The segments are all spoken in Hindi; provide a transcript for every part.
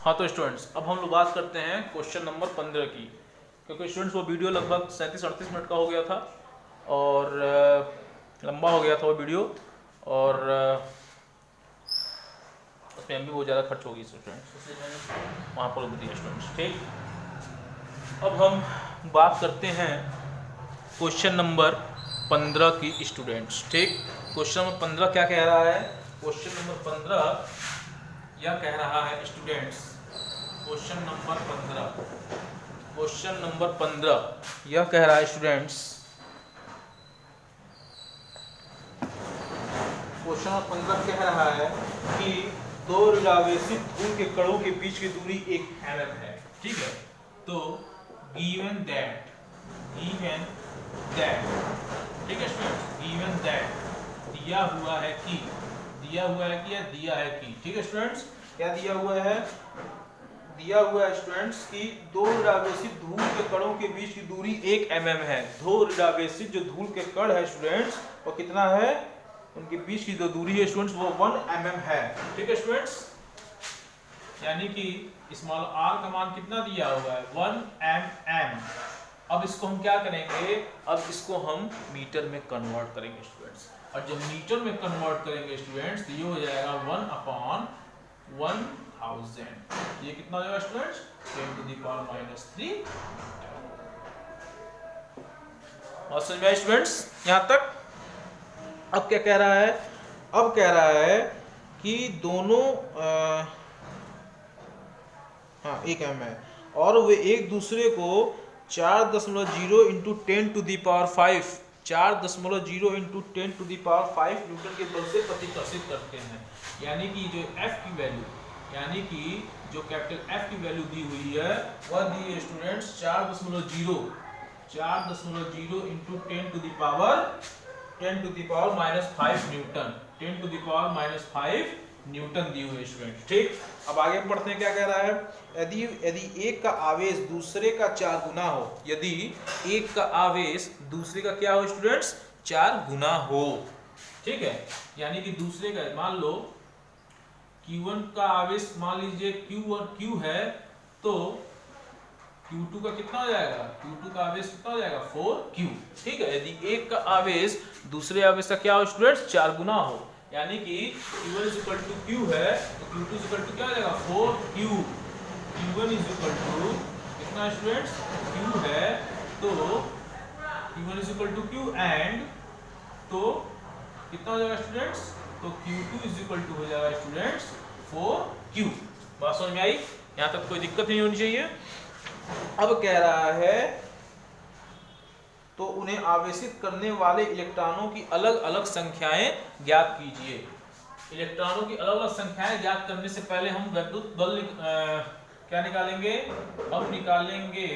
हाँ तो स्टूडेंट्स, अब हम लोग बात करते हैं क्वेश्चन नंबर 15 की, क्योंकि स्टूडेंट्स वो वीडियो लगभग 37-38 मिनट का हो गया था और लंबा हो गया था वो वीडियो, और उसमें एम भी बहुत ज़्यादा खर्च होगी स्टूडेंट्स, इसलिए मैंने वहाँ पर रोक दिया स्टूडेंट्स। ठीक, अब हम बात करते हैं क्वेश्चन नंबर 15 की स्टूडेंट्स। ठीक, क्वेश्चन नंबर 15 क्या कह रहा है? क्वेश्चन नंबर 15 यह कह रहा है स्टूडेंट्स, क्वेश्चन नंबर 15 यह कह रहा है स्टूडेंट्स, क्वेश्चन नंबर 15 कह रहा है कि दो ऋणावेशित धूल के कणों के बीच की दूरी 1 mm है। ठीक है, तो गिवन दैट, ठीक है स्टूडेंट्स, गिवन दैट दिया हुआ है कि ठीक है स्टूडेंट्स, क्या दिया हुआ है? दिया हुआ है स्टूडेंट्स कि दो ऋणावेशित धूल के कणों के बीच की दूरी 1 mm है। दो ऋणावेशित जो धूल के कण है स्टूडेंट्स, वो कितना है? उनके बीच की जो दूरी है स्टूडेंट्स वो 1 mm है। ठीक है स्टूडेंट्स, यानी कि स्मॉल r का मान कितना दिया हुआ है? 1 mm। अब इसको हम क्या करेंगे? अब इसको हम मीटर में कन्वर्ट करेंगे स्टूडेंट्स, और जब मीटर में कन्वर्ट करेंगे स्टूडेंट्स तो ये हो जाएगा 1/1000। ये कितना हो जाएगा स्टूडेंट्स? 10⁻³ और समझ में आया स्टूडेंट्स यहाँ तक? अब क्या कह रहा है? अब कह रहा है कि दोनों 1 mm है और वे एक दूसरे को 4.0 × 10⁵ 4.0 × 10⁵ न्यूटन के बल से प्रतिकर्षित करते हैं। यानी कि जो F की वैल्यू, यानी कि जो कैपिटल F की वैल्यू दी हुई है वह दी है स्टूडेंट्स 4.0 × 10⁻⁻5 न्यूटन, 10⁻⁵ न्यूटन दी हुई है स्टूडेंट। ठीक, अब आगे बढ़ते हैं। क्या कह रहा है? यदि एक का आवेश दूसरे का 4 गुना हो, यदि एक का आवेश दूसरे का क्या हो स्टूडेंट्स? 4 गुना हो। ठीक है, यानी कि दूसरे का, मान लो Q1 का आवेश मान लीजिए Q है, तो Q2 का कितना हो जाएगा? Q2 का आवेश कितना हो जाएगा? 4Q। ठीक है, यदि एक का आवेश दूसरे आवेश का क्या हो स्टूडेंट्स? 4 गुना हो, यानी कि Q1 = Q है तो Q2 = क्या हो जाएगा? 4Q। Q1 = कितना स्टूडेंट्स? Q है तो Q1 = Q एंड तो कितना हो जाएगा स्टूडेंट्स? तो Q2 हो जाएगा स्टूडेंट्स 4Q। बात समझ में आई? यहाँ तक कोई दिक्कत नहीं होनी चाहिए। अब कह रहा है तो उन्हें आवेशित करने वाले इलेक्ट्रॉनों की अलग अलग संख्याएं ज्ञात कीजिए। इलेक्ट्रॉनों की अलग अलग संख्याएं ज्ञात करने से पहले हम वैद्युत बल क्या निकालेंगे? अब निकालेंगे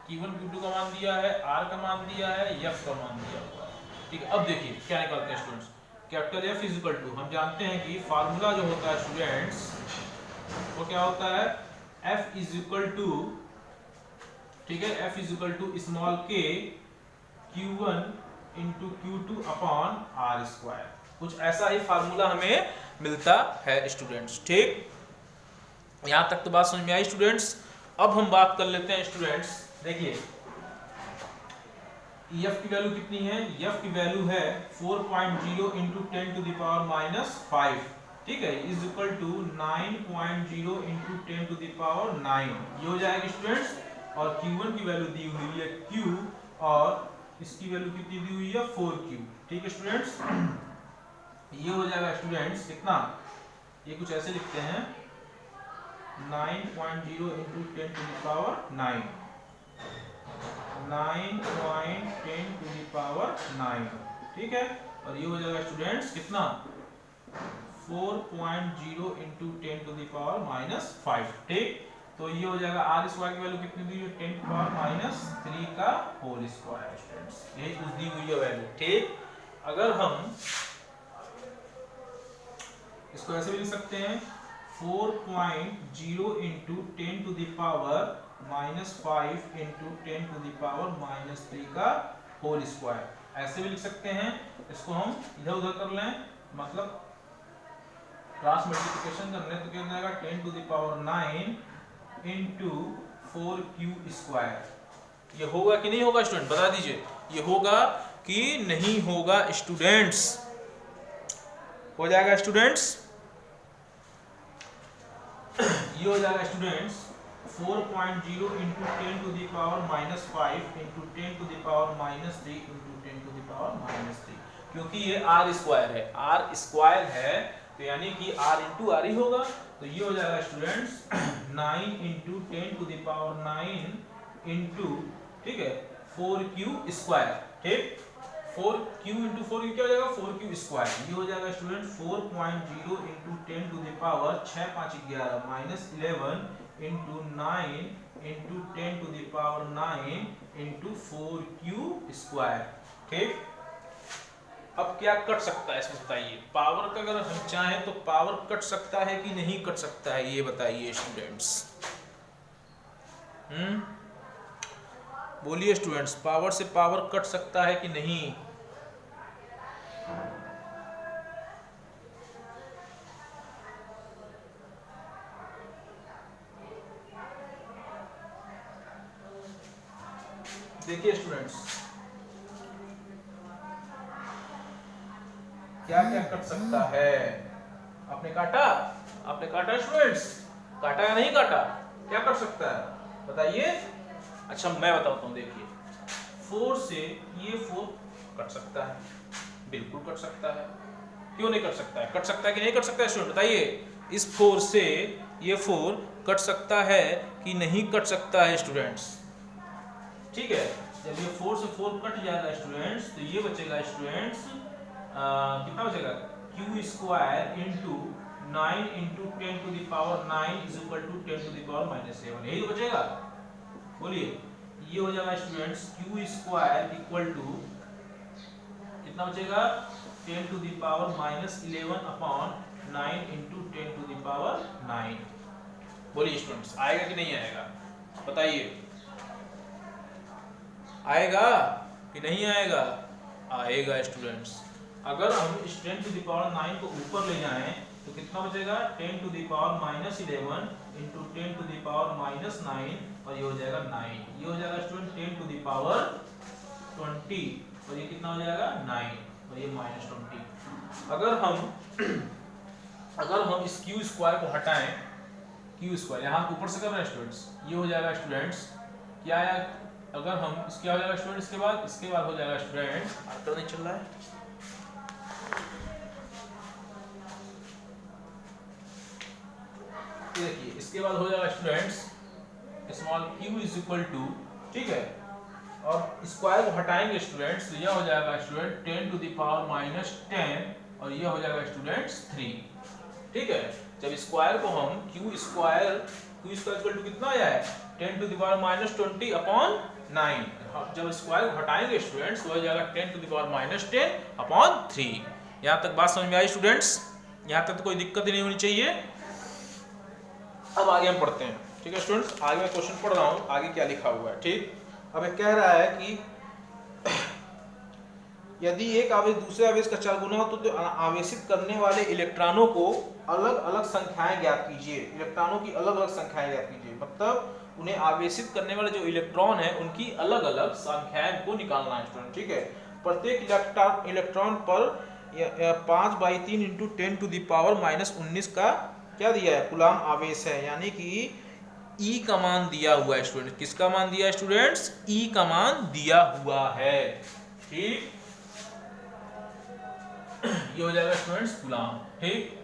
Q1 Q2 का मान दिया है, R का मान दिया है, F का मान दिया हुआ है। ठीक है, अब देखिए क्या निकालते हैं स्टूडेंट्स। कैपिटल F = हम जानते हैं कि फार्मूला जो होता है स्टूडेंट्स वो क्या होता है? F = ठीक है, F = small k Q1 × Q2/r²। कुछ ऐसा ही फार्मूला हमें मिलता है स्टूडेंट्स। ठीक, यहां तक तो बात समझ में आई स्टूडेंट्स। अब हम बात कर लेते हैं स्टूडेंट्स, देखिए F की वैल्यू कितनी है? F की वैल्यू है 4.0 × 10⁻⁵। ठीक है, = 9.0 × 10⁹ ये हो जाएगा स्टूडेंट्स। और Q1 की वैल्यू दी हुई है Q और इसकी वैल्यू कितनी दी हुई है? 4Q। ठीक है स्टूडेंट्स, ये हो जाएगा स्टूडेंट्स कितना? ये कुछ ऐसे लिखते हैं 9.0 × 10⁹ 9.10⁹। ठीक है, और ये हो जाएगा स्टूडेंट्स कितना? 4.0 × 10⁻⁵। ठीक, तो ये हो जाएगा r² की वैल्यू कितनी दी है? 10⁻³ का होल स्क्वायर स्टूडेंट्स, यही कुछ दी हुई है वैल्यू। ठीक, अगर हम इसको ऐसे भी लिख सकते हैं 4.0 × 10⁻⁻5 × 10⁻³ का होल स्क्वायर, ऐसे भी लिख सकते हैं। इसको हम इधर उधर कर लें, मतलब क्रॉस मल्टीप्लिकेशन करने तो क्या जाएगा 10 to the power 9 into 4q square. ये होगा कि नहीं होगा स्टूडेंट, बता दीजिए, ये होगा कि नहीं होगा स्टूडेंट्स? हो जाएगा स्टूडेंट्स, ये हो जाएगा students 4.0 into 10 to the power -5 into 10 to the power -3 into 10 to the power -3, क्योंकि ये r स्क्वायर है, r स्क्वायर है तो यानी कि r इंटू r ही होगा। तो ये हो जाएगा students 9 into 10 to the power 9 into, ठीक है, 4q स्क्वायर, ठीक, 4q इंटू 4q क्या हो जाएगा 4q स्क्वायर। ये हो जाएगा student 4.0 into 10 to the power 6 5 11 -11 into 9 into 10 to the power 9 into 4q square, ठीक। अब क्या कट सकता है इसमें बताइए, पावर का अगर हम चाहें तो पावर कट सकता है कि नहीं कट सकता है, ये बताइए स्टूडेंट्स। बोलिए स्टूडेंट्स, पावर से पावर कट सकता है कि नहीं? देखिए स्टूडेंट्स, क्या क्या कट सकता है? आपने काटा स्टूडेंट्स, काटा या नहीं काटा? क्या कट सकता है बताइए? अच्छा मैं बताता हूँ, देखिए 4 से ये 4 कट सकता है, बिल्कुल कट सकता है। क्यों नहीं कट सकता है? कट सकता है कि नहीं कट सकता है स्टूडेंट बताइए? इस 4 से ये 4 कट सकता है कि नहीं कट सकता है स्टूडेंट्स? ठीक है, जब ये 4 से 4 कट जाएगा स्टूडेंट्स तो ये बचेगा स्टूडेंट्स कितना बचेगा q square into 9 into 10 to the power 9 is equal to 10 to the power -7, यही तो बचेगा। बोलिए, ये हो जाएगा students q square equal to कितना बचेगा 10 to the power -11 upon 9 into 10 to the power 9। बोलिए स्टूडेंट्स, आएगा कि नहीं आएगा बताइए? आएगा कि नहीं आएगा? आएगा स्टूडेंट्स। अगर हम इस 10 टू द पावर 9 को ऊपर ले जाएं तो कितना बचेगा 10 to the power -11 into 10 to the power -9 और ये हो जाएगा 9। ये हो जाएगा स्टूडेंट 10 टू द पावर 20 और ये कितना हो जाएगा 9 और ये -20। अगर हम इस q स्क्वायर को हटाएं, q स्क्वायर यहाँ ऊपर से कर रहे हैं स्टूडेंट्स, ये हो जाएगा स्टूडेंट्स क्या है, अगर हम इसके हो जाएगा स्टूडेंट, इसके बाद हो जाएगा स्टूडेंट, आंसर नहीं चल रहा है, देखिए इसके बाद हो जाएगा students small q is equal to, ठीक है, और स्क्वायर को हटाएंगे स्टूडेंट्स तो यह हो जाएगा स्टूडेंट 10 टू द पावर -10 और यह हो जाएगा स्टूडेंट्स 3, ठीक है। जब स्क्वायर को हम q स्क्वायर इक्वल टू कितना आया है 10 टू द पावर -20 अपॉन 9, जब स्क्वायर को हटाएंगे स्टूडेंट्स तो हो जाएगा 10 टू द पावर -10 अपॉन 3। यहाँ तक बात समझ में आई स्टूडेंट्स? यहाँ तक तो कोई दिक्कत ही नहीं होनी चाहिए। अब आगे हम पढ़ते हैं, ठीक है स्टूडेंट्स, आगे मैं क्वेश्चन पढ़ रहा हूँ, आगे क्या लिखा हुआ है, ठीक। अब ये कह रहा है कि यदि एक आवेश दूसरे आवेश का 4 गुना हो तो आवेशित करने वाले इलेक्ट्रॉनों को अलग अलग संख्याएं ज्ञात कीजिए। इलेक्ट्रॉनों की अलग अलग संख्याएं ज्ञात कीजिए, मतलब उन्हें आवेशित करने वाले जो इलेक्ट्रॉन है उनकी अलग अलग संख्याएं को निकालना है स्टूडेंट, ठीक है। प्रत्येक इलेक्ट्रॉन पर 5/3 इंटू 10 टू द पावर -19 का क्या दिया है कूलाम आवेश है, यानी कि E का मान दिया हुआ है स्टूडेंट। किसका मान दिया है स्टूडेंट्स? E का मान दिया हुआ है, ठीक। ये हो जाएगा स्टूडेंट्स कूलाम, ठीक।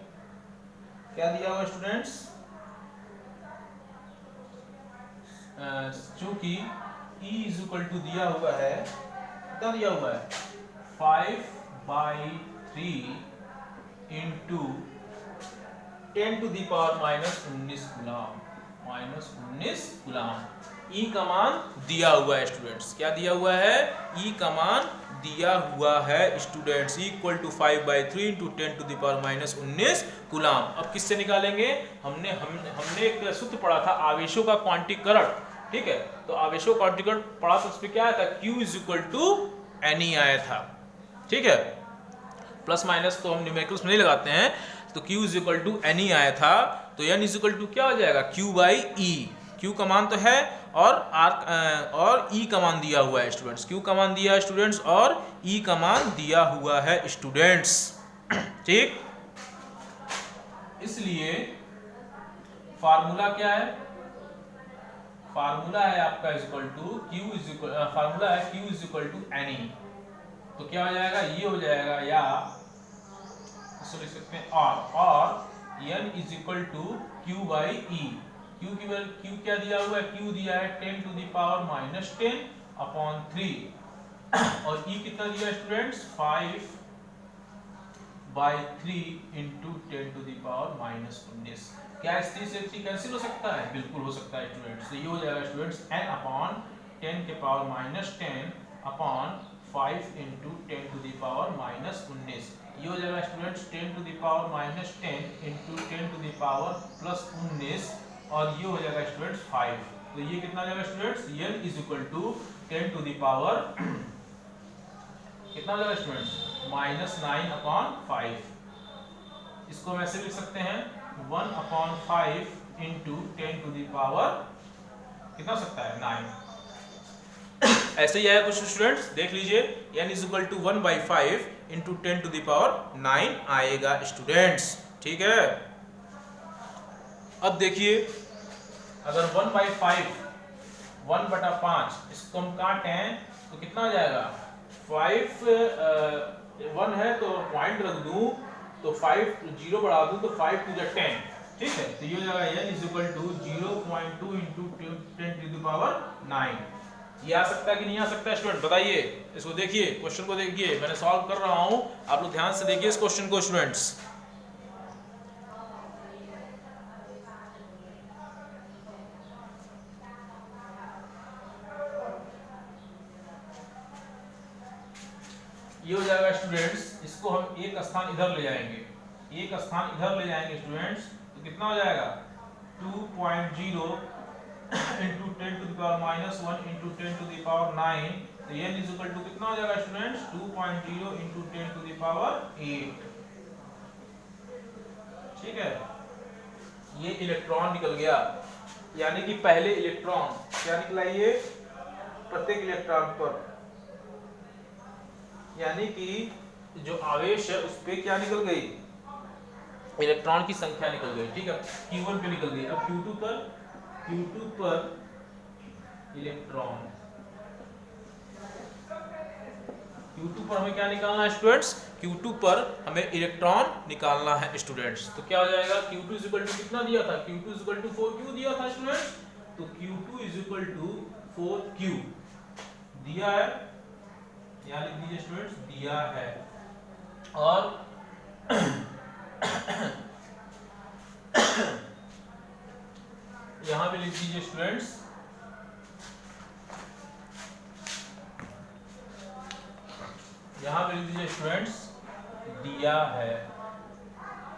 क्या दिया हुआ स्टूडेंट्स? चूंकि E इज इक्वल टू दिया हुआ है, कितना दिया हुआ है 5/3 into 10 to the power -19 coulomb, -19 coulomb. E का मान दिया हुआ है स्टूडेंट्स, क्या दिया हुआ है? E का मान दिया हुआ है students, equal to 5/3 into 10 to the power -19 coulomb. अब किससे निकालेंगे? हमने एक सूत्र पढ़ा था आवेशों का क्वांटीकरण, ठीक है। तो आवेशों का क्वांटीकरण पढ़ा तो उसमें क्या आया था Q is equal to Ne आया था, ठीक है। प्लस माइनस तो हम न्यूमेरिकल्स में नहीं लगाते हैं, तो Q is equal to N ही आया था, तो N इज इक्वल टू क्या हो जाएगा Q बाई ई। Q का मान तो है और E का मान दिया हुआ है स्टूडेंट्स, Q का मान दिया है स्टूडेंट्स और E का मान दिया हुआ है स्टूडेंट्स। ठीक, इसलिए फार्मूला क्या है, फार्मूला है आपका equal to Q is equal, formula है Q is equal to N E. तो क्या हो जाएगा, ये हो जाएगा, या इसको लिख सकते हैं और N is equal to Q by E. Q की वैल्यू, Q क्या दिया हुआ है, Q दिया है 10 to the power minus 10 upon 3 और E कितना दिया students 5 by 3 into 10 to the power minus 19। क्या इस 3 से 3 कैंसिल हो सकता है, बिल्कुल हो सकता है स्टूडेंट्स। तो ये हो जाएगा स्टूडेंट्स n अपॉन 10 के power minus 10 upon 5 into 10 to the power minus 19। ये हो जाएगा students 10 to the power minus 10 into 10 to the power plus 19 और ये हो जाएगा स्टूडेंट्स 5। तो ये कितना जाएगा students, n is equal to 10 to the power कितना जाएगा स्टूडेंट्स माइनस 9 अपॉन 5। इसको हम ऐसे लिख सकते हैं 1 upon 5 into 10 to the power कितना हो सकता है 9। ऐसे ही आया कुछ स्टूडेंट्स, देख लीजिए n is equal to 1 by 5 into 10 to the power 9 आएगा स्टूडेंट्स। ठीक है, अब देखिए अगर 1 बाई 5 1 बटा 5 इसको हम काटें तो कितना हो जाएगा 5 1 है तो पॉइंट रख दूं तो 5 0 बढ़ा दूं तो 5 टू द 10। ठीक है, तो ये हो जाएगा n is equal to 0.2 into 10 to the power 9। ये आ सकता है कि नहीं आ सकता है स्टूडेंट, बताइए। इसको देखिए, क्वेश्चन को देखिए, मैंने सॉल्व कर रहा हूं, आप लोग ध्यान से देखिए इस क्वेश्चन को स्टूडेंट्स। ये हो जाएगा स्टूडेंट्स, इसको हम एक स्थान इधर ले जाएंगे, एक स्थान इधर ले जाएंगे स्टूडेंट्स, तो कितना हो जाएगा 2.0 into 10 to the power minus 1 into 10 to the power 9। तो n इज इक्वल टू कितना हो जाएगा students 2.0 into 10 to the power 8। ठीक है, ये इलेक्ट्रॉन निकल गया, यानी कि पहले इलेक्ट्रॉन क्या निकला, ये प्रत्येक इलेक्ट्रॉन पर यानी कि जो आवेश है उस पे क्या निकल गई, इलेक्ट्रॉन की संख्या निकल गई। ठीक है, Q1 पे निकल गई। अब Q2 पर इलेक्ट्रॉन, Q2 पर हमें क्या निकालना है स्टूडेंट्स, Q2 पर हमें इलेक्ट्रॉन निकालना है स्टूडेंट्स। तो क्या हो जाएगा Q2 इज इक्वल टू कितना दिया था, Q2 is equal to 4Q दिया था स्टूडेंट्स। तो Q2 is equal to 4Q दिया है, यहाँ लिख दीजिए स्टूडेंट्स दिया है, और यहां पे लिख दीजिए स्टूडेंट्स यहां पे लिख दीजिए स्टूडेंट्स दिया है।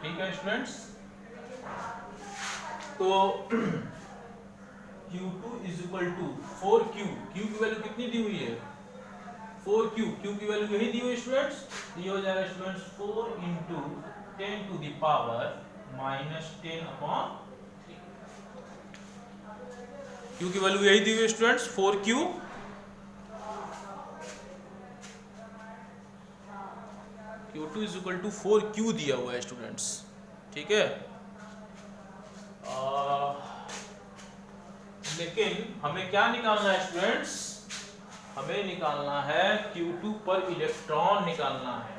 ठीक है स्टूडेंट्स, तो Q2 is equal to 4Q, Q की वैल्यू कितनी दी हुई है 4Q, Q की वैल्यू यही दी हुई स्टूडेंट्स। ये हो जाएगा students 4 into 10 to the power minus 10 upon 3। Q की वैल्यू यही दी हुई students 4Q। Q2 is equal to 4Q दिया हुआ है स्टूडेंट्स। ठीक है, लेकिन हमें क्या निकालना है स्टूडेंट्स, हमें निकालना है Q2 पर इलेक्ट्रॉन निकालना है।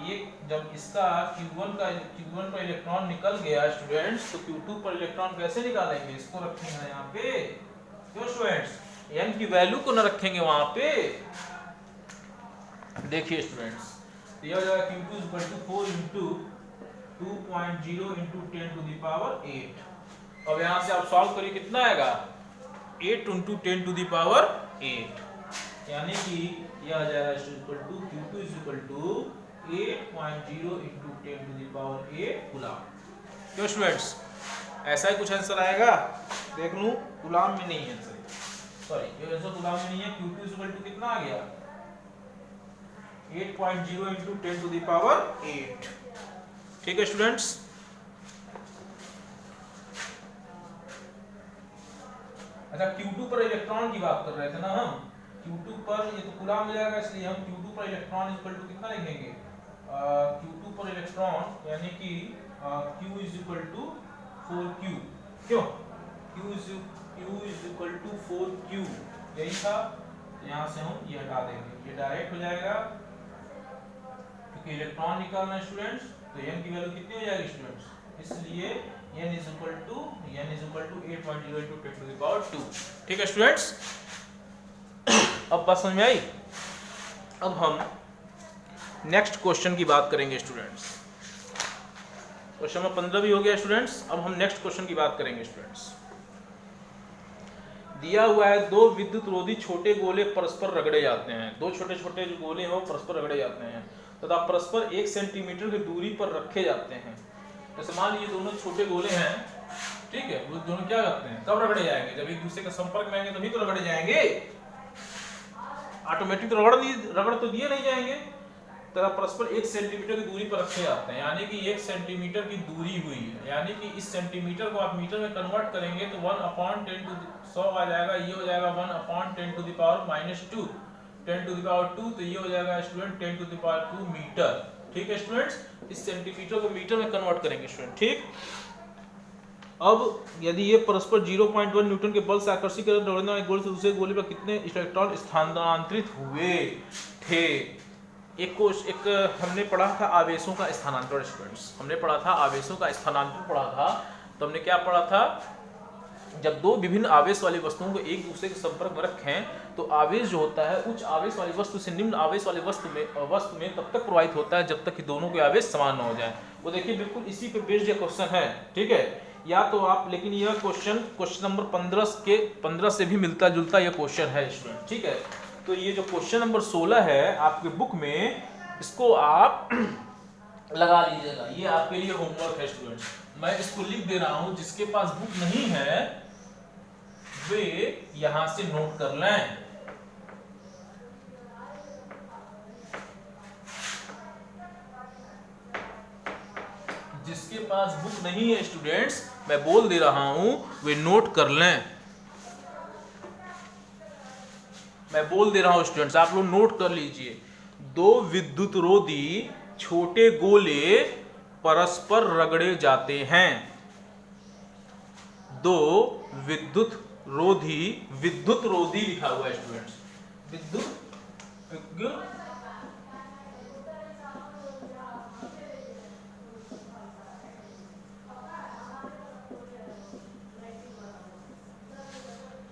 ये जब इसका Q1 पर इलेक्ट्रॉन निकल गया स्टूडेंट्स, तो Q2 पर इलेक्ट्रॉन कैसे निकालेंगे, इसको रखेंगे यहाँ पे, क्यों स्टूडेंट्स, n की वैल्यू को न रखेंगे वहां पे। देखिए स्टूडेंट्स, तो ये हो जाएगा Q2 is equal to 4 into 2.0 into 10 to the power 8। अब यहाँ से आप सॉल्व करिए, कितना आएगा 8 इंटू 10 टू द पावर 8, यानी कि यह आ जाएगा Q2 is equal to 8.0 into 10 to the power 8 coulomb. क्यों स्टूडेंट्स, ऐसा ही कुछ आंसर आएगा, देख लूं, कूलाम में नहीं है आंसर, सॉरी ये आंसर कूलाम में नहीं है। Q2 इज इक्वल टू कितना आ गया 8.0 इंटू 10 टू द पावर 8। ठीक है स्टूडेंट्स। अच्छा Q2 पर इलेक्ट्रॉन की बात कर रहे थे ना हम, Q2 पर ये तो कूलम मिल जाएगा, इसलिए हम Q2 पर इलेक्ट्रॉन इक्वल टू कितना लिखेंगे, Q2 पर इलेक्ट्रॉन यानी कि Q is equal to 4Q, क्यों Q is equal to 4Q, यही था। तो यहाँ से हम ये हटा देंगे, ये डायरेक्ट हो जाएगा क्योंकि इलेक्ट्रॉन निकालना है स्टूडेंट्स, तो n की वैल्यू कितनी हो जाएगी स्टूडेंट्स, इसलिए n इज इक्वल टू 8.0 × 10⁻²। ठीक है स्टूडेंट्स, अब बात समझ में आई। अब हम नेक्स्ट क्वेश्चन की बात करेंगे स्टूडेंट्स। क्वेश्चन नंबर 15 भी हो गया स्टूडेंट्स। अब हम नेक्स्ट क्वेश्चन की बात करेंगे स्टूडेंट्स। दिया हुआ है दो विद्युत रोधी छोटे गोले परस्पर रगड़े जाते हैं, दो छोटे छोटे जो गोले हैं वो परस्पर रगड़े जाते हैं तथा परस्पर 1 सेंटीमीटर की दूरी पर रखे जाते हैं। जैसे मान लीजिए दोनों छोटे गोले हैं, ठीक है, वो दोनों क्या करते हैं, कब रगड़े जाएंगे, जब एक दूसरे के संपर्क में आएंगे तभी तो रगड़े जाएंगे, ऑटोमेटिक तो रगड़ तो दिए नहीं जाएंगे। तथा परस्पर 1 सेंटीमीटर की दूरी पर रखे जाते हैं, यानी कि 1 सेंटीमीटर की दूरी हुई है, यानी कि इस सेंटीमीटर को आप मीटर में कन्वर्ट करेंगे तो 1/10⁻100 आ जाएगा, ये हो जाएगा 1/10⁻², 10⁻2 तो ये हो जाएगा स्टूडेंट 10⁻2 मीटर। ठीक है स्टूडेंट्स, इस सेंटीमीटर को मीटर में कन्वर्ट करेंगे स्टूडेंट। ठीक, अब यदि ये परस्पर 0.1 न्यूटन के बल से आकर्षित कर दौड़ने वाले गोले से दूसरे गोले पर कितने इलेक्ट्रॉन स्थानांतरित हुए थे। एक हमने पढ़ा था आवेशों का स्थानांतरण स्टूडेंट्स, हमने पढ़ा था आवेशों का स्थानांतरण पढ़ा था। तो हमने क्या पढ़ा था, जब दो विभिन्न आवेश वाली वस्तुओं को एक दूसरे के संपर्क में रखें तो आवेश जो होता है उच्च आवेश वाली वस्तु से निम्न आवेश वाली वस्तु में तब तक प्रवाहित होता है जब तक कि दोनों के आवेश समान न हो जाए। वो देखिए बिल्कुल इसी पे बेस्ड ये क्वेश्चन है, ठीक है। या तो आप, लेकिन यह क्वेश्चन नंबर 15 से भी मिलता जुलता यह क्वेश्चन है स्टूडेंट, ठीक है। तो ये जो क्वेश्चन नंबर 16 है आपके बुक में, इसको आप लगा लीजिएगा, ये आपके लिए होमवर्क है स्टूडेंट्स। मैं इसको लिख दे रहा हूं, जिसके पास बुक नहीं है वे यहां से नोट कर लें। जिसके पास बुक नहीं है स्टूडेंट्स, मैं बोल दे रहा हूं वे नोट कर लें। मैं बोल दे रहा हूं स्टूडेंट्स, आप लोग नोट कर लीजिए। दो विद्युत रोधी छोटे गोले परस्पर रगड़े जाते हैं। दो विद्युत रोधी लिखा हुआ है स्टूडेंट्स,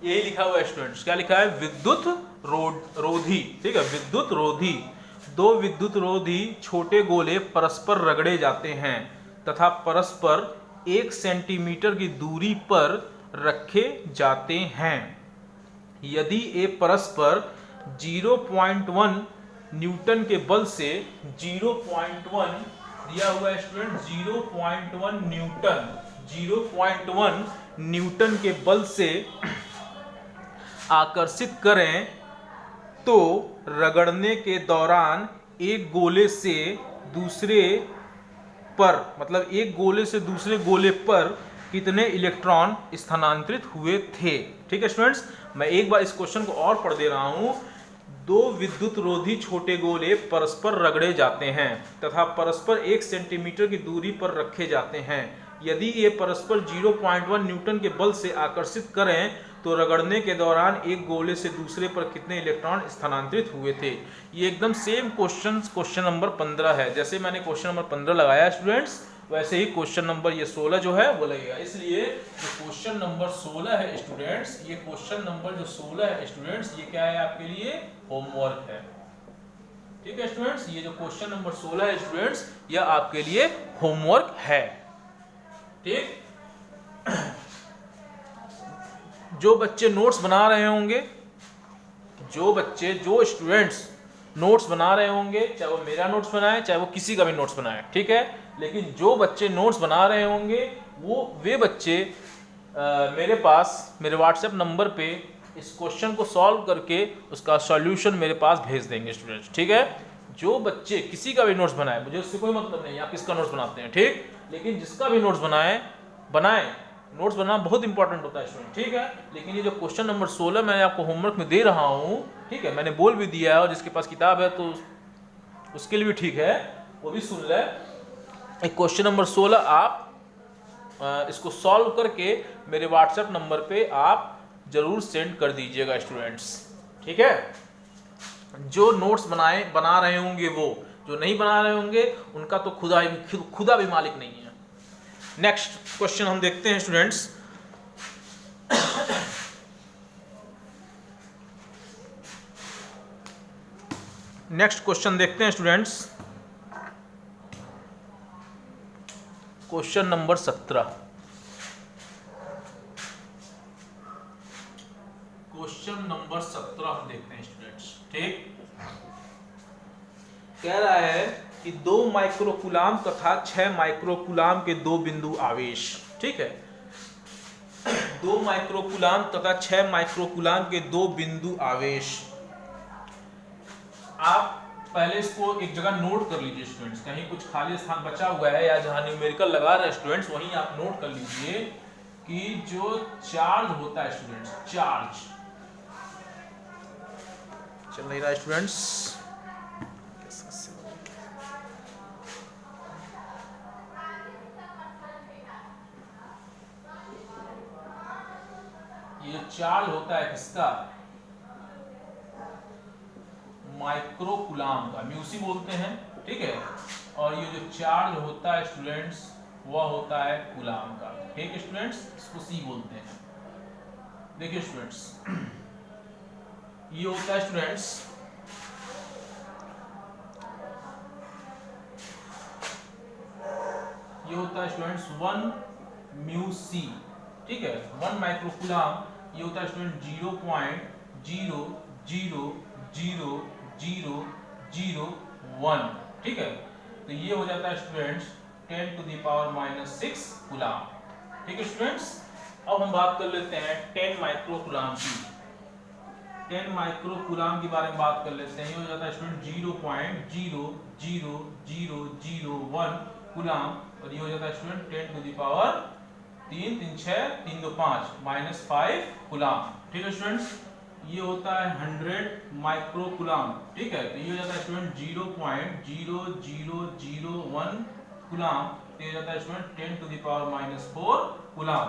यही लिखा हुआ है स्टूडेंट्स। क्या लिखा है, विद्युत रोधी, ठीक है, विद्युत रोधी। दो विद्युत रोधी छोटे गोले परस्पर रगड़े जाते हैं तथा परस्पर 1 सेंटीमीटर की दूरी पर रखे जाते हैं। यदि ये परस्पर 0.1 न्यूटन के बल से 0.1 दिया हुआ है स्टूडेंट, 0.1 न्यूटन के बल से आकर्षित करें तो रगड़ने के दौरान एक गोले से दूसरे पर, मतलब एक गोले से दूसरे गोले पर कितने इलेक्ट्रॉन स्थानांतरित हुए थे। ठीक है स्टूडेंट्स, मैं एक बार इस क्वेश्चन को और पढ़ दे रहा हूं। दो विद्युत रोधी छोटे गोले परस्पर रगड़े जाते हैं तथा परस्पर 1 सेंटीमीटर की दूरी पर रखे जाते हैं। यदि ये परस्पर 0.1 न्यूटन के बल से आकर्षित करें तो रगड़ने के दौरान एक गोले से दूसरे पर कितने इलेक्ट्रॉन स्थानांतरित हुए थे। ये एकदम सेम क्वेश्चन नंबर 15 है। जैसे मैंने क्वेश्चन नंबर 15 लगाया स्टूडेंट्स, वैसे ही क्वेश्चन नंबर ये 16 जो है वो लगेगा। इसलिए जो क्वेश्चन नंबर 16 है स्टूडेंट्स, ये क्वेश्चन नंबर जो 16 है स्टूडेंट्स, ये क्या है आपके लिए, होमवर्क है। ठीक है स्टूडेंट्स, ये जो क्वेश्चन नंबर 16 है स्टूडेंट्स, यह आपके लिए होमवर्क है। ठीक, जो बच्चे नोट्स बना रहे होंगे, जो स्टूडेंट्स नोट्स बना रहे होंगे, चाहे वो मेरा नोट्स बनाए चाहे वो किसी का भी नोट्स बनाए, ठीक है, लेकिन जो बच्चे नोट्स बना रहे होंगे वे बच्चे मेरे पास, मेरे व्हाट्सएप नंबर पे इस क्वेश्चन को सॉल्व करके उसका सॉल्यूशन मेरे पास भेज देंगे स्टूडेंट्स। ठीक है, जो बच्चे किसी का भी नोट्स बनाए, मुझे उससे कोई मतलब नहीं आप किसका नोट्स बनाते हैं, ठीक, लेकिन जिसका भी नोट्स बनाए नोट्स बनाना बहुत इंपॉर्टेंट होता है स्टूडेंट, ठीक है। लेकिन ये जो क्वेश्चन नंबर 16 मैंने आपको होमवर्क में दे रहा हूँ, ठीक है, मैंने बोल भी दिया है, और जिसके पास किताब है तो उसके लिए भी ठीक है, वो भी सुन ले। एक क्वेश्चन नंबर 16 आप इसको सॉल्व करके मेरे व्हाट्सएप नंबर पे आप जरूर सेंड कर दीजिएगा स्टूडेंट्स, ठीक है। जो नोट्स बना रहे होंगे, वो जो नहीं बना रहे होंगे उनका तो खुदा भी मालिक नहीं है। नेक्स्ट क्वेश्चन हम देखते हैं स्टूडेंट्स। नेक्स्ट क्वेश्चन देखते हैं students, question number 17। Question number 17 हम देखते हैं स्टूडेंट्स, ठीक। कह रहा है कि 2 माइक्रोकूलाम तथा 6 माइक्रोकूलाम के 2 बिंदु आवेश, ठीक है, 2 माइक्रोकूलाम तथा 6 माइक्रोकूलाम के 2 बिंदु आवेश। आप पहले इसको एक जगह नोट कर लीजिए स्टूडेंट्स, कहीं कुछ खाली स्थान बचा हुआ है या जहां न्यूमेरिकल लगा रहे हैं स्टूडेंट्स, वहीं आप नोट कर लीजिए कि जो चार्ज होता है स्टूडेंट्स, चार्ज चल नहीं रहा स्टूडेंट्स, ये चार्ज होता है किसका, माइक्रोकूलाम का, म्यूसी बोलते हैं, ठीक है, और ये जो चार्ज होता है स्टूडेंट्स वह होता है कूलाम का, ठीक है स्टूडेंट्स, इसको सी बोलते हैं। देखिए स्टूडेंट्स, ये होता है स्टूडेंट्स ये होता है स्टूडेंट्स 1 म्यू सी, ठीक है, 1 माइक्रोकूलाम, ये होता है स्टूडेंट 0.0000001, ठीक है, तो ये हो जाता है स्टूडेंट्स 10⁻⁻⁶ कूलाम, ठीक है स्टूडेंट्स। अब हम बात कर लेते हैं 10 माइक्रोकूलाम की, 10 माइक्रोकूलाम के बारे में बात कर लेते हैं। ये हो जाता है स्टूडेंट 0.00001 कूलाम, और ये हो जाता है स्टूडेंट 10⁻3 3 6 3 2 5 -5 कूलाम, ठीक है स्टूडेंट्स। ये होता है 100 माइक्रोकूलाम, ठीक है, तो ये हो जाता है स्टूडेंट 0.0001 कूलाम, तो ये हो जाता है स्टूडेंट 10⁻⁻⁴ कूलाम।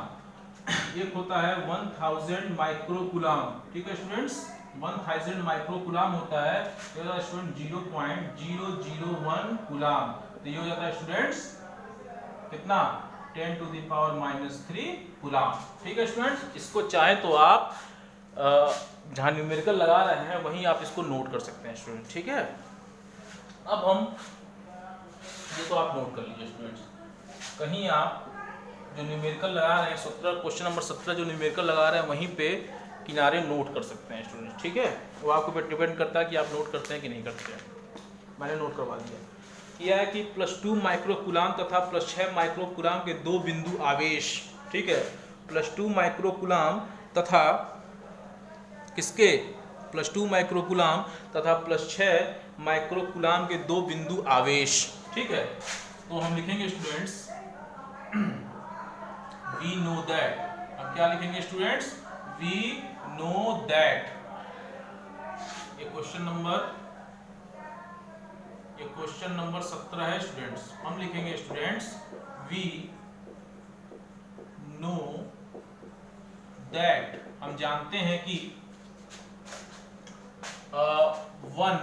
एक होता है 1000 माइक्रोकूलाम, ठीक है स्टूडेंट्स, 1000 माइक्रोकूलाम होता है, ये होता है स्टूडेंट 0.001 कूलाम, तो ये हो जाता है स्टूडेंट्स कितना 10⁻⁻³ कूलाम, ठीक है स्टूडेंट्स। इसको चाहे तो आप जहां न्यूमेरिकल लगा रहे हैं वहीं आप इसको नोट कर सकते हैं स्टूडेंट, ठीक है। अब हम ये तो आप नोट कर लीजिए स्टूडेंट्स, कहीं आप जो न्यूमेरिकल लगा रहे हैं 17 क्वेश्चन नंबर 17 जो न्यूमेरिकल लगा रहे हैं वहीं पे किनारे नोट कर सकते हैं स्टूडेंट्स, ठीक है, वो आपके ऊपर डिपेंड करता है कि आप नोट करते हैं कि नहीं करते हैं। मैंने नोट करवा दिया। यह है कि +2 माइक्रोकूलाम तथा +6 माइक्रोकूलाम के 2 बिंदु आवेश, ठीक है, +2 माइक्रोकूलाम तथा किसके +2 माइक्रोकूलाम तथा +6 माइक्रोकूलाम के 2 बिंदु आवेश, ठीक है। तो हम लिखेंगे स्टूडेंट्स वी नो दैट, अब क्या लिखेंगे स्टूडेंट्स, वी नो दैट, ये क्वेश्चन नंबर 17 है स्टूडेंट्स। हम लिखेंगे स्टूडेंट्स वी नो दैट, हम जानते हैं कि 1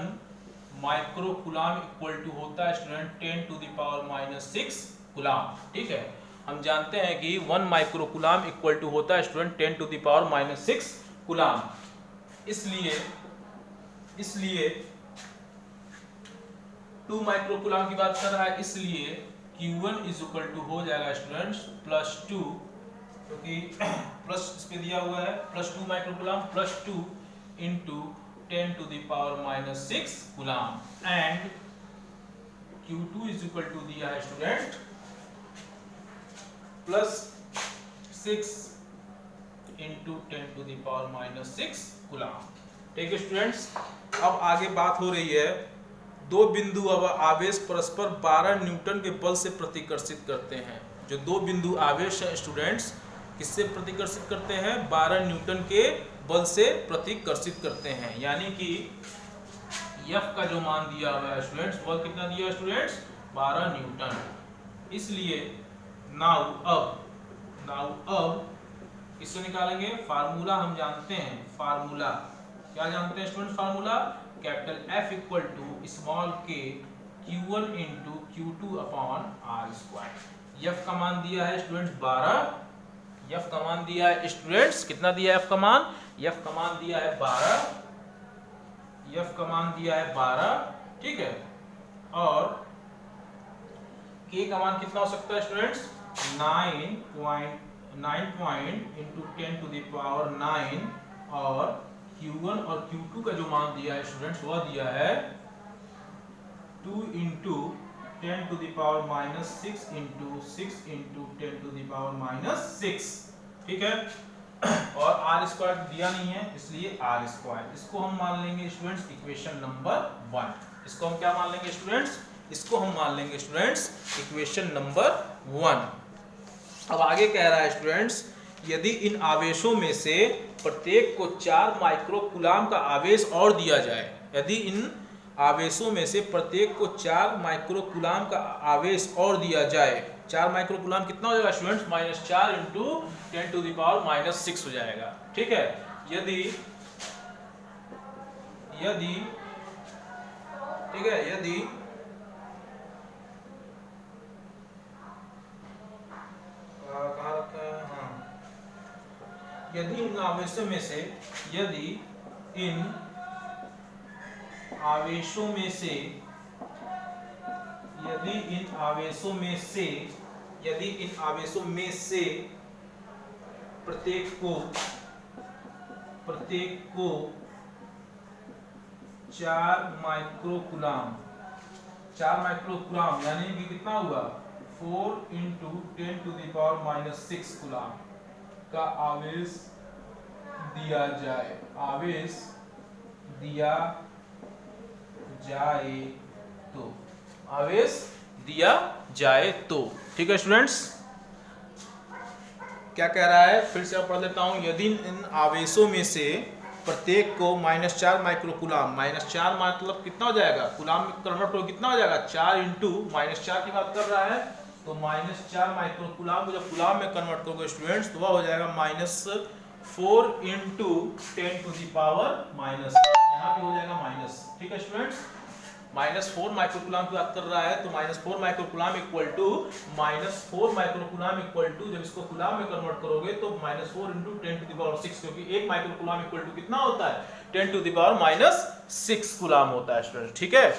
माइक्रोकूलाम इक्वल टू होता है स्टूडेंट 10⁻⁻⁶ कूलाम, ठीक है, हम जानते हैं कि 1 माइक्रोकूलाम इक्वल टू होता है स्टूडेंट 10⁻⁻⁶ कूलाम। इसलिए 2 माइक्रोकूलाम की बात कर रहा है, इसलिए Q1 इज इक्वल टू हो जाएगा स्टूडेंट्स +2, क्योंकि प्लस इस पे दिया हुआ है +2 microcoulomb +2 into 10⁻⁻⁶ coulomb, and Q2 is equal to दिया है स्टूडेंट +6 इंटू 10⁻⁻⁶ कूलाम, ठीक है स्टूडेंट्स। अब आगे बात हो रही है दो बिंदु आवेश परस्पर 12 न्यूटन के बल से प्रतिकर्षित करते हैं। जो दो बिंदु आवेश है स्टूडेंट्स, किससे प्रतिकर्षित करते हैं? 12 न्यूटन के बल से प्रतिकर्षित करते हैं। यानी कि F का जो मान दिया हुआ है स्टूडेंट्स, बल कितना दिया है स्टूडेंट्स? 12 न्यूटन। इसलिए नाउ अब किससे निकालेंगे? फार्मूला हम जानते हैं। फार्मूला क्या जानते हैं students? Formula capital F equal to small k Q1 into Q2 upon R square. F का मान दिया है स्टूडेंट्स 12। F का मान दिया है स्टूडेंट्स, कितना दिया है F का मान? F का मान दिया है 12। F का मान दिया है 12, ठीक है। और K का मान कितना हो सकता है students? 9 into 10 to the power 9। और Q1 और Q2 का जो मान दिया है स्टूडेंट्स, वह दिया है 2 into 10 to the power minus 6 into 6 into 10 to the power minus 6, ठीक है। और आर स्क्वायर दिया नहीं है, इसलिए आर स्क्वायर। इसको हम मान लेंगे स्टूडेंट्स इक्वेशन नंबर 1। इसको हम क्या मान लेंगे स्टूडेंट्स? इसको हम मान लेंगे स्टूडेंट्स इक्वेशन नंबर 1। अब आगे कह रहा है स्टूडेंट्स, यदि इन आवेशों में से प्रत्येक को 4 माइक्रोकूलाम का आवेश और दिया जाए, यदि इन आवेशों में से प्रत्येक को 4 माइक्रोकूलाम का आवेश और दिया जाए, 4 माइक्रोकूलाम कितना हो जाएगा students? -4 into 10 to the power -6 हो जाएगा, ठीक है। यदि ठीक है, कहाँ रखा है? हाँ, यदि इन आवेशों में से यदि इन आवेशों में से प्रत्येक को 4 माइक्रोकूलाम यानी कि कितना हुआ? 4 into 10 to the power -6 coulomb का आवेश दिया जाए तो, ठीक है स्टूडेंट्स। क्या कह रहा है? फिर से पढ़ लेता हूं। यदि इन आवेशों में से प्रत्येक को -4 माइक्रोकूलाम, -4 मतलब कितना हो जाएगा? कूलाम में कन्वर्ट हो कितना हो जाएगा? 4 इंटू -4 की बात कर रहा है, तो -4 माइक्रोकूलाम को जब कूलाम में कन्वर्ट करोगे स्टूडेंट्स, तो वह हो जाएगा -4 into 10 to the power minus, यहाँ पे हो जाएगा माइनस, ठीक है स्टूडेंट्स। -4 माइक्रोकूलाम की बात कर रहा है, तो -4 माइक्रोकूलाम इक्वल टू जब इसको कूलाम में कन्वर्ट करोगे तो -4 इंटू 10 टू द पावर 6, क्योंकि 1 माइक्रोकूलाम इक्वल टू कितना होता है? 10 टू द पावर -6 कूलाम होता है स्टूडेंट, ठीक है।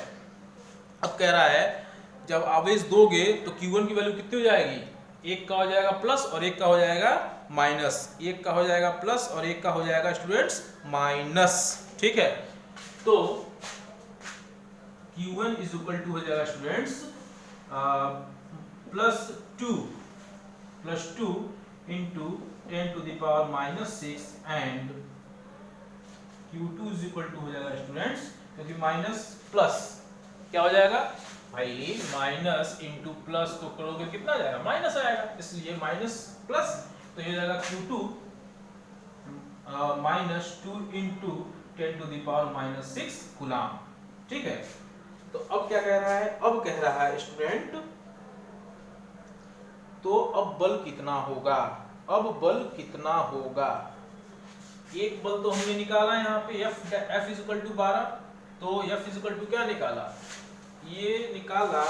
अब कह रहा है जब आवेश दोगे तो Q1 की वैल्यू कितनी हो जाएगी? 1 का हो जाएगा प्लस और 1 का हो जाएगा माइनस, 1 का हो जाएगा प्लस और 1 का हो जाएगा स्टूडेंट्स माइनस, ठीक है। तो Q1 इज इक्वल टू हो जाएगा students +2 into 10 to the power -6 and Q2 is equal to हो जाएगा स्टूडेंट्स, क्योंकि माइनस प्लस क्या हो जाएगा भाई? माइनस इंटू प्लस को करोगे कितना जाएगा? माइनस आएगा, इसलिए माइनस प्लस, तो ये जाएगा Q2 -2 into 10 to the power -6 coulomb, ठीक है। तो अब क्या कह रहा है? अब कह रहा है स्टूडेंट, तो अब बल कितना होगा? एक बल तो हमने निकाला यहाँ पे F इज इक्वल टू 12, तो F इज इक्वल टू क्या निकाला? ये निकाला,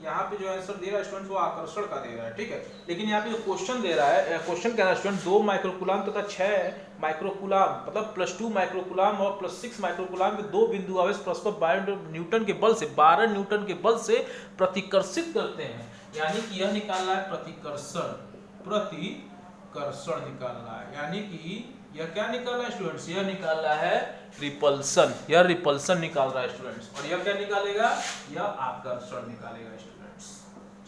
यहाँ पे जो आंसर दे रहा है स्टूडेंट वो आकर्षण का दे रहा है, ठीक है। लेकिन यहाँ पे जो क्वेश्चन दे रहा है, क्वेश्चन कह रहा है स्टूडेंट 2 माइक्रोकूलाम तथा 6 माइक्रोकूलाम मतलब +2 माइक्रोकूलाम और +6 माइक्रोकूलाम के दो बिंदु आवेश परस्पर 12 न्यूटन के बल से प्रतिकर्षित करते हैं। यानी कि यह निकाल रहा है प्रतिकर्षण निकाल रहा है, यानी कि यह क्या निकाल रहा है स्टूडेंट्स? यह निकाल रहा है रिपल्सन, यह रिपल्सन निकाल रहा है स्टूडेंट्स। और यह क्या निकालेगा? यह आकर्षण निकालेगा स्टूडेंट्स,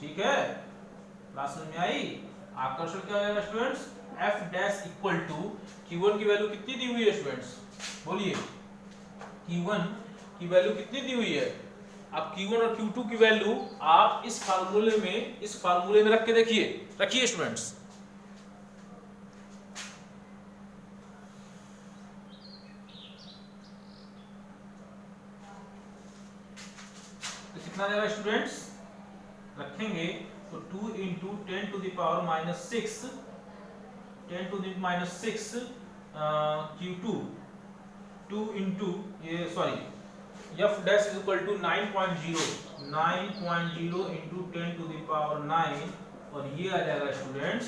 ठीक है। बात समझ में आई? आकर्षण क्या आएगा students? F dash equal to Q1 की वैल्यू कितनी दी हुई है स्टूडेंट्स? बोलिए। Q1 की वैल्यू कितनी दी हुई है। अब Q1 और Q2 की वैल्यू आप इस फार्मूले में रख के रखिए स्टूडेंट्स। तो कितना आ जाएगा स्टूडेंट्स, रखेंगे तो 2 into 10 to the power minus 6 10 to the minus 6 Q2 2 into ये sorry f dash is equal to 9.0 into 10 to the power 9 और ये आ जाएगा students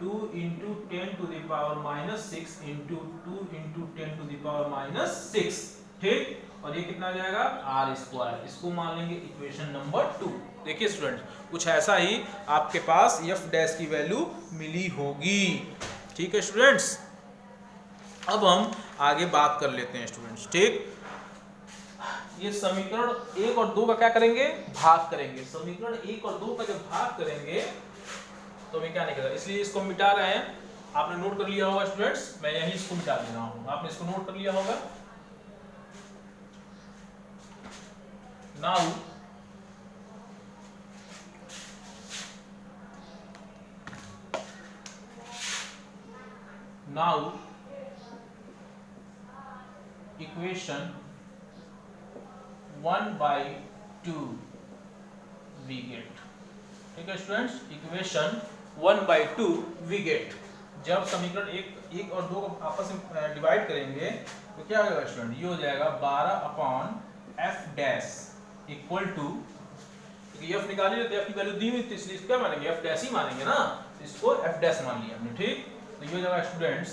2 into 10 to the power minus 6 into 2 into 10 to the power minus 6, ठीक। और ये कितना आ जाएगा आर स्क्वायर, इसको मान लेंगे इक्वेशन नंबर 2। देखिए स्टूडेंट्स, कुछ ऐसा ही आपके पास f डैश की वैल्यू मिली होगी, ठीक है स्टूडेंट्स। अब हम आगे बात कर लेते हैं स्टूडेंट्स, ठीक। ये समीकरण 1 और 2 का क्या करेंगे, भाग करेंगे। समीकरण 1 और 2 का जब भाग करेंगे तो हमें क्या निकलेगा, इसलिए इसको मिटा रहे हैं। आपने नोट कर लिया होगा स्टूडेंट्स, मैं यही इसको मिटा दे रहा हूं, आपने इसको नोट कर लिया होगा। नाउ इक्वेशन 1/2 वी गेट, ठीक है स्टूडेंट्स। इक्वेशन 1/2 वी गेट, जब समीकरण 1 और 2 को आपस में डिवाइड करेंगे तो क्या होगा स्टूडेंट, ये हो जाएगा 12/f डैश इक्वल टू, क्योंकि f निकाल लेते हैं, f की वैल्यू दी हुई थी इसलिए इसको क्या मानेंगे, f डैश ही मानेंगे ना, इसको f डैश मान लिया हमने, ठीक। तो ये हो जाएगा स्टूडेंट्स,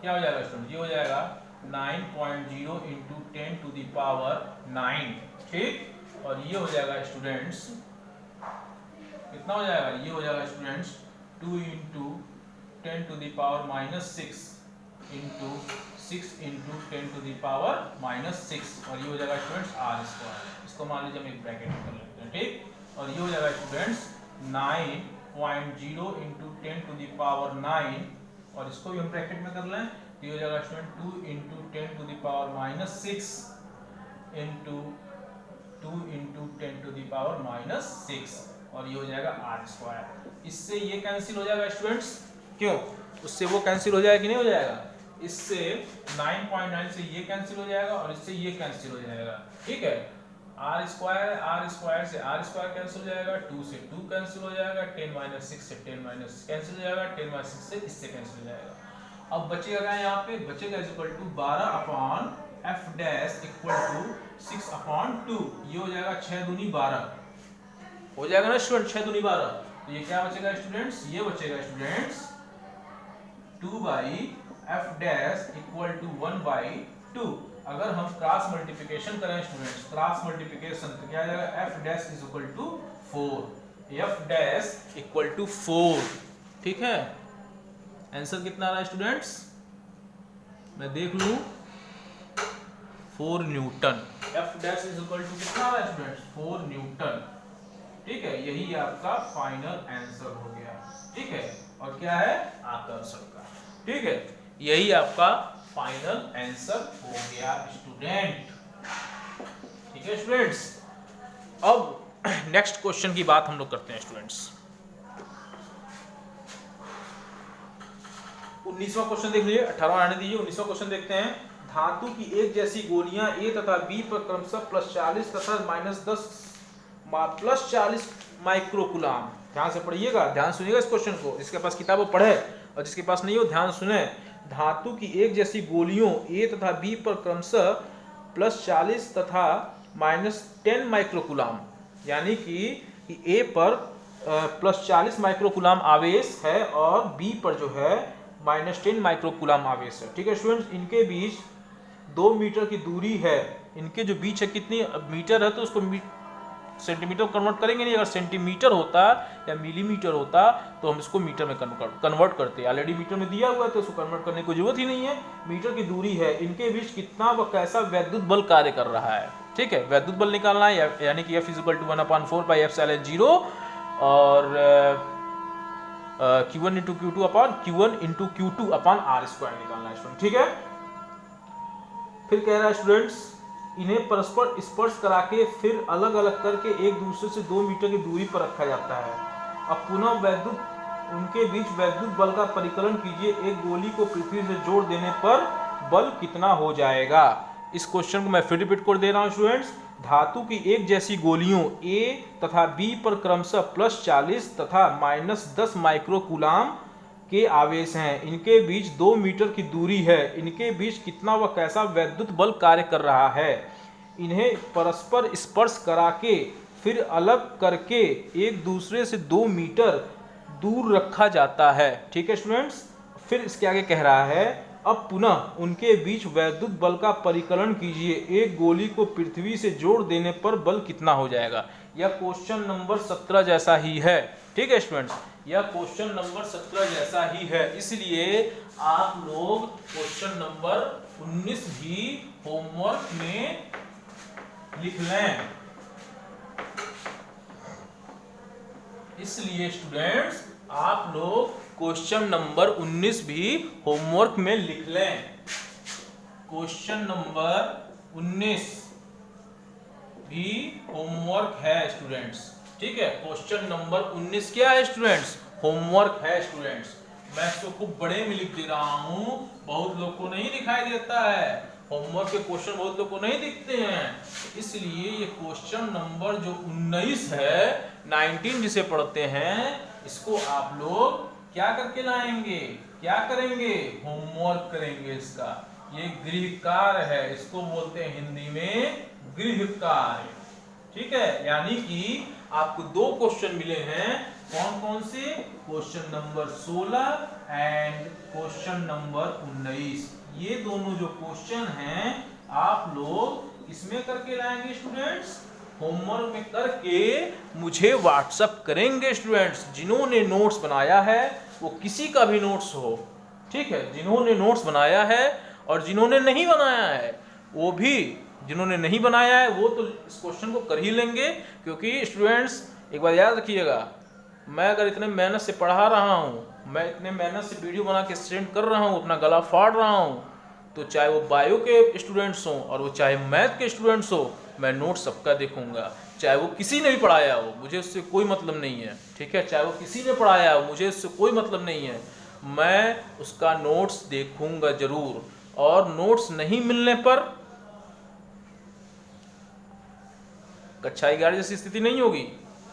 क्या हो जाएगा स्टूडेंट, ये हो जाएगा 9.0 इंटू 10 टू द पावर 9, ठीक। और ये हो जाएगा स्टूडेंट्स, कितना हो जाएगा, ये हो जाएगा students 2 into 10 to the power minus 6 into 6 into 10 to the power minus 6 और ये हो जाएगा स्टूडेंट्स आर स्क्वायर। इसको मान लीजिए हम एक ब्रैकेट में कर लेते हैं, ठीक। और ये हो जाएगा students 9.0 into 10 to the power 9 और इसको भी हम ब्रैकेट में कर लें, ये हो जाएगा student 2 into 10 to the power minus 6 into 2 into 10 to the power minus 6 और ये हो जाएगा आर स्क्वायर। इससे ये कैंसिल हो जाएगा स्टूडेंट्स, क्यों, उससे वो कैंसिल हो जाएगा कि नहीं हो जाएगा, इससे 9.9 से ये कैंसिल हो जाएगा और इससे ये कैंसिल हो जाएगा, ठीक है। आर स्क्वायर से आर स्क्वायर कैंसिल हो जाएगा, 2 से 2 कैंसिल हो जाएगा, 10 माइनस 6 से 10 माइनस कैंसिल हो जाएगा, 10 माइनस 6 से इससे कैंसिल हो जाएगा। अब बचेगा क्या, यहाँ पे बचेगा is equal to 12/f dash equal to 6/2, ये हो जाएगा 6 दूनी 12 हो जाएगा ना स्टूडेंट, 6 दूनी 12। तो ये क्या बचेगा स्टूडेंट्स, ये बचेगा students 2/f dash equal to 1/2। अगर हम क्रॉस मल्टीप्लिकेशन करें स्टूडेंट्स, क्रॉस मल्टीप्लिकेशन तो क्या आ जाएगा, f dash is equal to 4, f dash equal to 4, ठीक है। आंसर कितना आ रहा है स्टूडेंट्स, मैं देख लूं, 4 newton. f dash is equal to कितना आ रहा है स्टूडेंट्स, 4 न्यूटन, ठीक है। यही आपका फाइनल आंसर हो गया, ठीक है। और क्या है, आकर्षण का, ठीक है। यही आपका फाइनल आंसर हो गया स्टूडेंट, ठीक है स्टूडेंट्स। अब नेक्स्ट क्वेश्चन की बात हम लोग करते हैं स्टूडेंट्स। 19वां क्वेश्चन देख लीजिए, 18वां आने दीजिए, 19वां क्वेश्चन देखते हैं। धातु की एक जैसी गोलियां A तथा B पर क्रमशः +40 तथा -10 माइक्रोकुलाम, ध्यान से पढ़िएगा, ध्यान सुनिएगा इस क्वेश्चन को, जिसके पास किताब वो पढ़े और जिसके पास नहीं हो ध्यान सुने। धातु की एक जैसी गोलियों A तथा B पर क्रमशः +40 तथा -10 माइक्रोकुलाम, यानी कि A पर +40 माइक्रोकुलाम आवेश है और B पर जो है -10 माइक्रोकुलाम आवेश है, ठीक है स्टूडेंट्स। इनके बीच 2 मीटर की दूरी है, इनके जो बीच है कितनी मीटर है, तो उसको सेंटीमीटर कन्वर्ट करेंगे नहीं, अगर सेंटीमीटर होता या मिलीमीटर होता तो हम इसको मीटर में कन्वर्ट करते। ऑलरेडी मीटर में दिया हुआ है तो उसको कन्वर्ट करने की जरूरत ही नहीं है। मीटर की दूरी है, इनके बीच कितना व कैसा वैद्युत बल कार्य कर रहा है, ठीक है। वैद्युत बल निकालना है, यानी कि F = 1/4πε0 और Q1 × Q2 / Q1 × Q2 / R² निकालना है, ठीक है। फिर कह रहा है स्टूडेंट्स, इन्हें परस्पर स्पर्श करा के फिर अलग अलग करके एक दूसरे से 2 मीटर की दूरी पर रखा जाता है। अब पुनः उनके बीच वैद्युत बल का परिकलन कीजिए। एक गोली को पृथ्वी से जोड़ देने पर बल कितना हो जाएगा। इस क्वेश्चन को मैं फिर रिपीट कर दे रहा हूं स्टूडेंट्स। धातु की एक जैसी गोलियों A तथा B पर क्रमशः +40 तथा -10 माइक्रोकूलाम के आवेश हैं। इनके बीच 2 मीटर की दूरी है। इनके बीच कितना व कैसा वैद्युत बल कार्य कर रहा है। इन्हें परस्पर स्पर्श करा के फिर अलग करके एक दूसरे से 2 मीटर दूर रखा जाता है। ठीक है स्टूडेंट्स। फिर इसके आगे कह रहा है, अब पुनः उनके बीच वैद्युत बल का परिकलन कीजिए। एक गोली को पृथ्वी से जोड़ देने पर बल कितना हो जाएगा। यह क्वेश्चन नंबर 17 जैसा ही है। ठीक है स्टूडेंट्स, यह क्वेश्चन नंबर 17 जैसा ही है, इसलिए आप लोग क्वेश्चन नंबर 19 भी होमवर्क में लिख लें। इसलिए स्टूडेंट्स आप लोग क्वेश्चन नंबर 19 भी होमवर्क में लिख लें। क्वेश्चन नंबर 19 भी होमवर्क है स्टूडेंट्स। ठीक है, क्वेश्चन नंबर 19 क्या है स्टूडेंट्स, होमवर्क है स्टूडेंट्स। मैं इसको खूब बड़े में लिख दे रहा हूं, बहुत लोग को नहीं दिखाई देता है। होमवर्क के क्वेश्चन बहुत लोग को नहीं दिखते हैं, इसलिए ये क्वेश्चन नंबर जो 19 है, 19 जिसे पढ़ते हैं, इसको आप लोग क्या करके लाएंगे, क्या करेंगे, होमवर्क करेंगे। इसका ये गृह कार्य है, इसको बोलते हैं हिंदी में गृह कार्य। ठीक है, यानी कि आपको 2 क्वेश्चन मिले हैं। कौन कौन से, question number 16 and question number 19। ये दोनों जो क्वेश्चन हैं आप लोग इसमें करके लाएंगे स्टूडेंट्स, होमवर्क में करके मुझे व्हाट्सएप करेंगे स्टूडेंट्स। जिन्होंने नोट्स बनाया है वो किसी का भी नोट्स हो, ठीक है, जिन्होंने नोट्स बनाया है और जिन्होंने नहीं बनाया है वो भी, जिन्होंने नहीं बनाया है वो तो इस क्वेश्चन को कर ही लेंगे। क्योंकि स्टूडेंट्स एक बार याद रखिएगा, मैं अगर इतने मेहनत से पढ़ा रहा हूँ, मैं इतने मेहनत से वीडियो बना के सेंड कर रहा हूँ, अपना गला फाड़ रहा हूँ, तो चाहे वो बायो के स्टूडेंट्स हों और वो चाहे मैथ के स्टूडेंट्स हो, मैं नोट सबका देखूंगा। चाहे वो किसी ने भी पढ़ाया हो, मुझे उससे कोई मतलब नहीं है। ठीक है, चाहे वो किसी ने पढ़ाया हो, मुझे उससे कोई मतलब नहीं है, मैं उसका नोट्स देखूंगा जरूर। और नोट्स नहीं मिलने पर कक्षा 11 जैसी स्थिति नहीं होगी,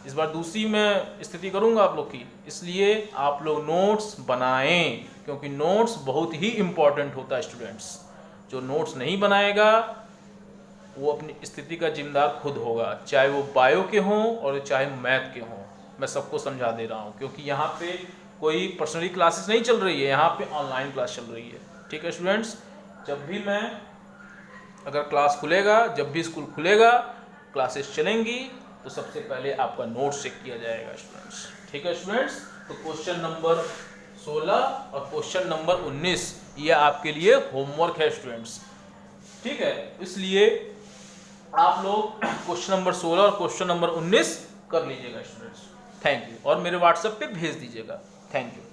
इस बार दूसरी मैं स्थिति करूंगा आप लोग की। इसलिए आप लोग नोट्स बनाएं, क्योंकि नोट्स बहुत ही इंपॉर्टेंट होता है स्टूडेंट्स। जो नोट्स नहीं बनाएगा वो अपनी स्थिति का जिम्मेदार खुद होगा, चाहे वो बायो के हों और चाहे मैथ के हों। मैं सबको समझा दे रहा हूँ, क्योंकि यहाँ पे कोई पर्सनली क्लासेस नहीं चल रही है, यहाँ पे ऑनलाइन क्लास चल रही है। ठीक है स्टूडेंट्स, जब भी मैं अगर क्लास खुलेगा, जब भी स्कूल खुलेगा, क्लासेस चलेंगी, तो सबसे पहले आपका नोट चेक किया जाएगा स्टूडेंट्स। ठीक है स्टूडेंट्स, तो क्वेश्चन नंबर 16 और क्वेश्चन नंबर 19 ये आपके लिए होमवर्क है स्टूडेंट्स। ठीक है, इसलिए आप लोग क्वेश्चन नंबर 16 और क्वेश्चन नंबर 19 कर लीजिएगा स्टूडेंट्स। थैंक यू, और मेरे व्हाट्सएप पे भेज दीजिएगा। Thank you.